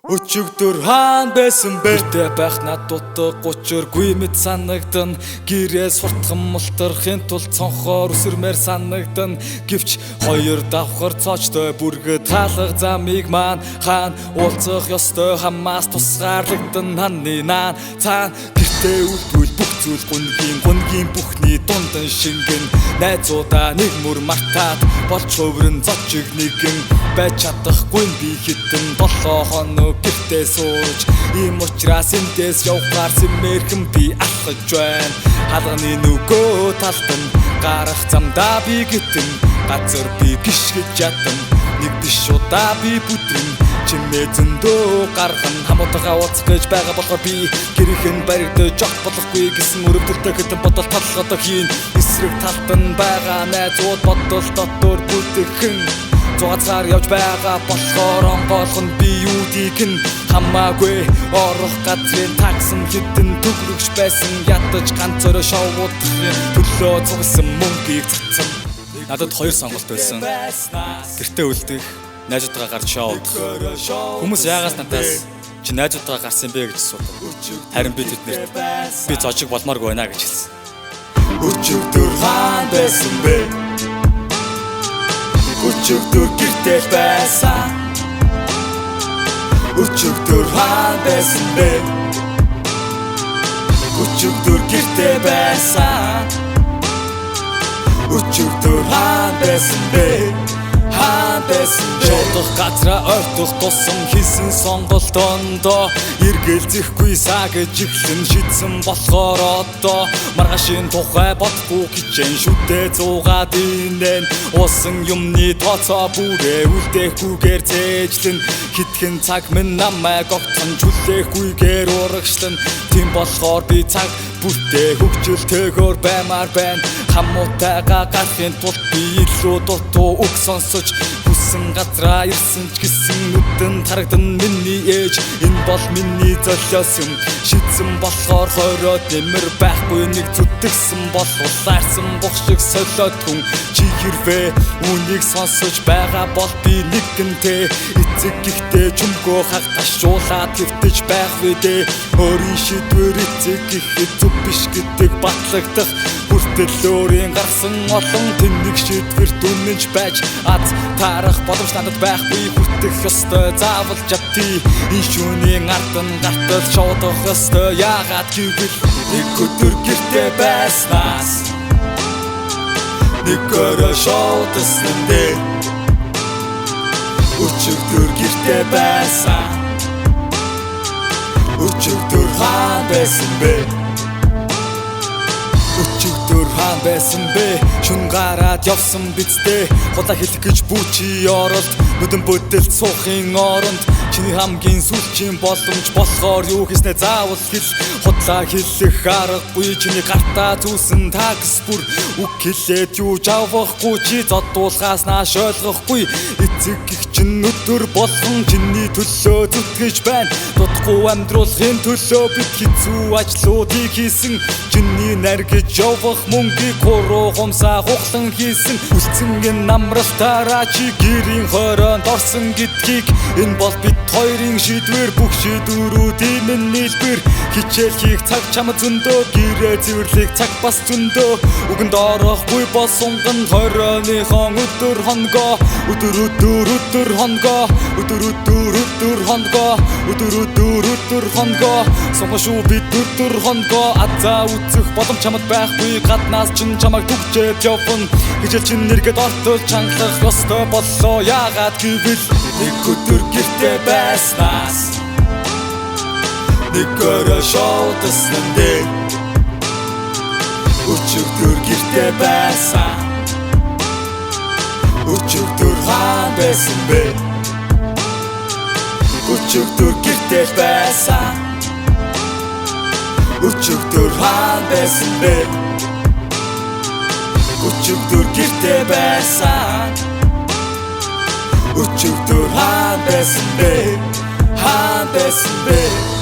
Өчигдөр хаан байсан бэ? Тэ байх над дутга гучиргүй мэд санагдана. Гэрээ суртахын мултрахын тулд цонхоор үсэрмээр санагдана. Гэвч хоёр давхар цоочтой бүргэд хаалга замыг маань хаан уулзах ёстой хамаас тусгаарлагдсан ханы наан цаана гэртээ үлдвэл бүх зүйл гунгийн бүхний дундан шингэн найзуудаа нэг мөр мартаад болж хөврөн зочиг нэгэн байж чадахгүй би хитэн 7 хоног гэртээ сууж ийм учраас эндээс явахаар сэмэрхэн би алхаж байна. Хаалганы нөгөө талд нь гарах замдаа би гитэн газар би гიშгэж ятан нэг биш удаа би бүдрэн чимээ зөндөө гарган хамуутайгаа уулзах гэж байгаа болохоор би гэрхэн баригдаж жог болохгүй гэсэн өрөвдөлтэй хитэн бодол толгойдоо хийн эсрэг талд нь байгаа найзууд бодол дотор бүтгэн зугацаар явж байгаа болохоор онгойлго нь би юудийг нь хамаагүй орох газрын таксан хитэн төгрөгч байсан ядаж ганцороо шоудахын төлөө зугсан мөнгийг цацсан. Надад 2 сонголт байсан. Гэртээ үлдэх, найзуудтайгаа гарч шоудах. Хүмүүс яагаас надаас чи найзуудтайгаа гарсан бэ гэж асуудаг. Харин би тэднэрт би зожиг болмооргүй байна гэж хэлсэн. Өчигдөр хаан байсан бэ? Өчигдөр гэртээ байсан. Өчигдөр хаан байсан бэ? Өчигдөр гэртээ байсан. Өчигдөр хаан байсан бэ? Хаан байсан бэ? Шуудах газраа ойртох тусам хийсэн сонголтондоо эргэлзэхгүй саа гэж ихлэн шийдсэн болохоор одоо маргаашийн тухай бодохгүй хичээн шүтээ зуугаад инэн уусан юмны тооцоо бүрээ үлдээхгүйгээр цээжлэн хитгэн цаг минь намайг огтхон хүлээхгүйгээр урагшлан тийм болохоор би цаг бүртээ хөгжилтэйгээр баймаар байна. Хамуутайгаа гарахын тулд би илүү дутуу үг сонсож хүссэн газраа ирсэн ч гэсэн нүдэн тарагдан миний ээж энэ бол миний золиос юм шийдсэн болохоор хороо нэмэр байхгүй нэг зүтгэсэн бол улаарсан бох шиг солиод хүн чи хэрвээ үнийг сонсож байгаа бол би нэгэнтэй эцэг гихтээ чүмгөө хагташуулаад твтэж байх вэдэ өөрийн шийдвэр эцэг гэхэд зүг биш гэдэг батлагдах хүртэл өөрийн гарсан олон тэнэг шийдвэрт үнэнч байж аз тарах боломж надад байхгүй хүртэх ёстой заавал жавти энэ шөнийн ард нь гартал шоудах ёстой яагаад гэвэл нэг өдөр гэртээ байснаас нэг өрөө шоудсан дээр өчигдөр гэртээ байсан. Өчигдөр хаан байсан бэ? Өчигдөр хаан байсан бэ? Шүн гараад явсан бидтэй худаа хэлэх гэж бүчи оролт нүдэн бүдэлт суухын оронд чиний хамгийн сүүлчийн боломж болохоор юу хийснэ заавал хэл худлаа хэлэх аргагүй чиний гартаа зүүсэн такс бүр үг хэлээд юу жавахгүй чи зодуулахаас нааш ойлгохгүй эцэг гих чин өдөр болгон чиний төлөө зүтгэж байна дутхгүй амьдруулахын төлөө бид хэцүү ажлуудыг хийсэн чиний наргиж явах мөнгийг хуруу хумсаа хуглан хийсэн үлцэнгийн намралтаараа чи гэрийн хороонд орсон гэдгийг энэ бол бид хоёрын шийдвэр бүх шийдвэрүүдийн нийлбэр хичээл хийх цаг чам зөндөө гэрээ цэвэрлэх цаг бас зөндөө үгэнд орохгүй бол сунган хорооныхон өдөр хоногоо өдөр хоногоо өдөр хоногоо сонгоо шүү бид өдөр хоногоо азаа үзэх боломж чамд байхгүй гаднаас чин чамайг түгжээд явна хичээл чин нэргэд ортол чангалах ёстой боллоо яагаад гэвэл нэг өдөр гэртээ байснаас нэг өрөө шоудсан дээр өчигдөр гэртээ байсан. Өчигдөр хаан байсан бэ? Өчигдөр гэртээ байсан. Өчигдөр хаан байсан бэ? Өчигдөр гэртээ байсан. Өчигдөр хаан байсан бэ? Хаан байсан бэ?